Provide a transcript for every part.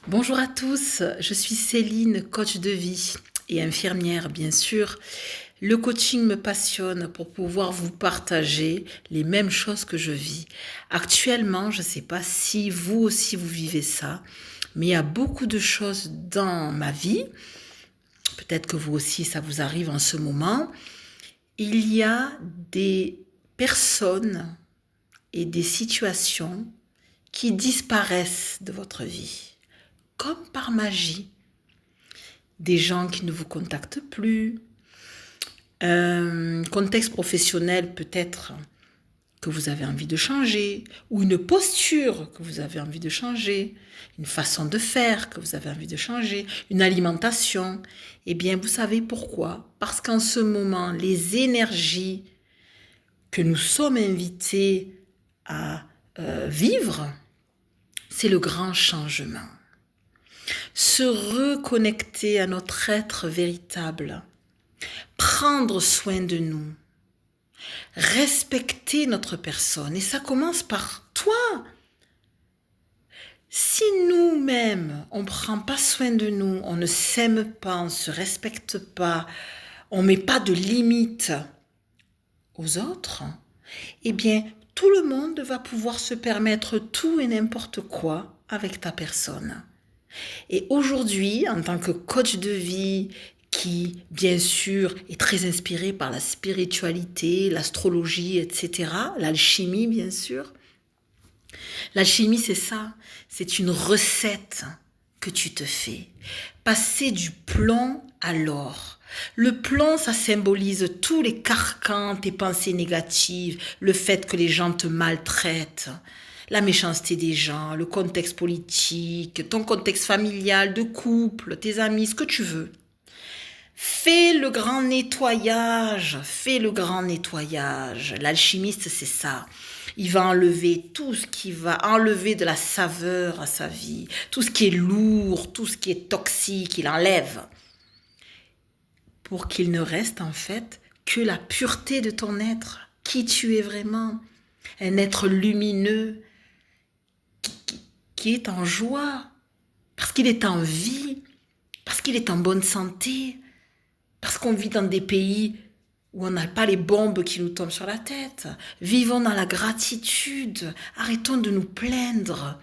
Bonjour à tous, je suis Céline, coach de vie et infirmière bien sûr. Le coaching me passionne pour pouvoir vous partager les mêmes choses que je vis. Actuellement, je ne sais pas si vous aussi vous vivez ça, mais il y a beaucoup de choses dans ma vie. Peut-être que vous aussi ça vous arrive en ce moment. Il y a des personnes et des situations qui disparaissent de votre vie comme par magie. Des gens qui ne vous contactent plus, un contexte professionnel peut-être que vous avez envie de changer, ou une posture que vous avez envie de changer, une façon de faire que vous avez envie de changer, une alimentation. Eh bien, vous savez pourquoi? Parce qu'en ce moment, les énergies que nous sommes invités à vivre, c'est le grand changement. Se reconnecter à notre être véritable, prendre soin de nous, respecter notre personne. Et ça commence par toi. Si nous-mêmes, on ne prend pas soin de nous, on ne s'aime pas, on ne se respecte pas, on ne met pas de limites aux autres, eh bien, tout le monde va pouvoir se permettre tout et n'importe quoi avec ta personne. Et aujourd'hui, en tant que coach de vie, qui, bien sûr, est très inspiré par la spiritualité, l'astrologie, etc., l'alchimie, bien sûr. L'alchimie, c'est ça. C'est une recette que tu te fais. Passer du plomb à l'or. Le plomb, ça symbolise tous les carcans, tes pensées négatives, le fait que les gens te maltraitent, la méchanceté des gens, le contexte politique, ton contexte familial, de couple, tes amis, ce que tu veux. Fais le grand nettoyage, fais le grand nettoyage. L'alchimiste, c'est ça. Il va enlever tout ce qui va enlever de la saveur à sa vie, tout ce qui est lourd, tout ce qui est toxique, il enlève pour qu'il ne reste en fait que la pureté de ton être, qui tu es vraiment, un être lumineux qui est en joie, parce qu'il est en vie, parce qu'il est en bonne santé, parce qu'on vit dans des pays où on n'a pas les bombes qui nous tombent sur la tête. Vivons dans la gratitude, arrêtons de nous plaindre.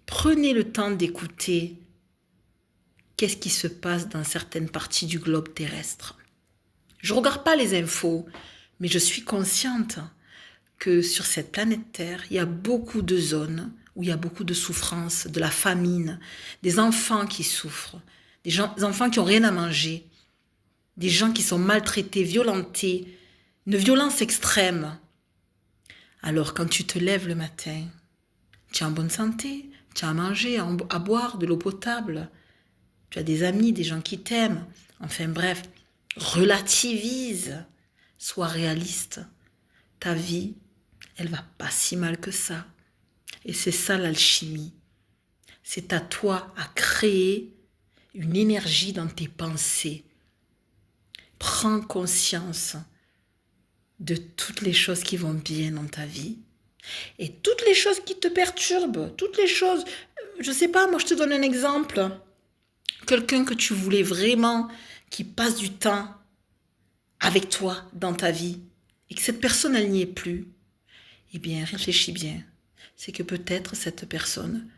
Prenez le temps d'écouter qu'est-ce qui se passe dans certaines parties du globe terrestre. Je ne regarde pas les infos, mais je suis consciente que sur cette planète Terre, il y a beaucoup de zones où il y a beaucoup de souffrance, de la famine, des enfants qui souffrent, des enfants qui n'ont rien à manger, des gens qui sont maltraités, violentés, une violence extrême. Alors quand tu te lèves le matin, tu es en bonne santé, tu as à manger, à boire, de l'eau potable, tu as des amis, des gens qui t'aiment. Enfin bref, relativise, sois réaliste. Ta vie, elle va pas si mal que ça. Et c'est ça l'alchimie. C'est à toi à créer une énergie dans tes pensées. Prends conscience de toutes les choses qui vont bien dans ta vie et toutes les choses qui te perturbent, toutes les choses, je sais pas, moi je te donne un exemple. Quelqu'un que tu voulais vraiment qui passe du temps avec toi dans ta vie et que cette personne elle n'y est plus, eh bien réfléchis bien. C'est que peut-être cette personne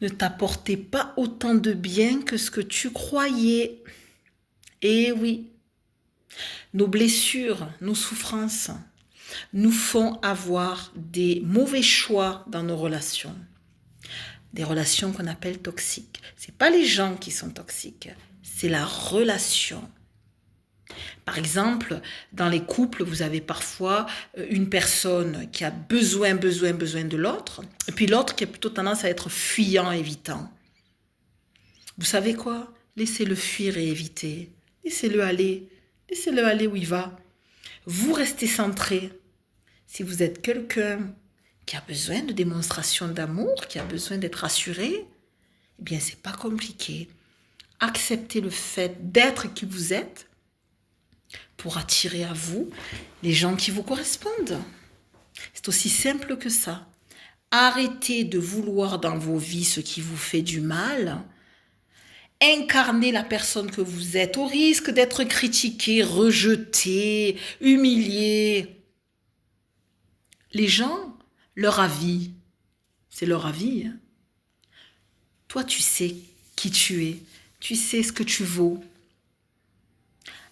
ne t'apportait pas autant de bien que ce que tu croyais. Et oui, nos blessures, nos souffrances nous font avoir des mauvais choix dans nos relations. Des relations qu'on appelle toxiques. Ce n'est pas les gens qui sont toxiques, c'est la relation. Par exemple, dans les couples, vous avez parfois une personne qui a besoin de l'autre, et puis l'autre qui a plutôt tendance à être fuyant, évitant. Vous savez quoi? Laissez-le fuir et éviter. Laissez-le aller. Laissez-le aller où il va. Vous restez centré. Si vous êtes quelqu'un qui a besoin de démonstration d'amour, qui a besoin d'être rassuré, eh bien, c'est pas compliqué. Acceptez le fait d'être qui vous êtes pour attirer à vous les gens qui vous correspondent. C'est aussi simple que ça. Arrêtez de vouloir dans vos vies ce qui vous fait du mal. Incarnez la personne que vous êtes au risque d'être critiqué, rejeté, humilié. Les gens, leur avis, c'est leur avis. Hein. Toi, tu sais qui tu es. Tu sais ce que tu vaux.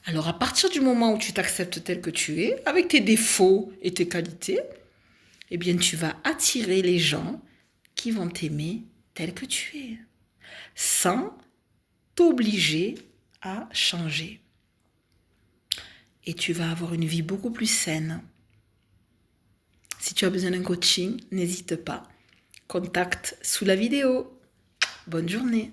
Alors, à partir du moment où tu t'acceptes tel que tu es, avec tes défauts et tes qualités, eh bien, tu vas attirer les gens qui vont t'aimer tel que tu es, sans t'obliger à changer. Et tu vas avoir une vie beaucoup plus saine. Si tu as besoin d'un coaching, n'hésite pas. Contact sous la vidéo. Bonne journée.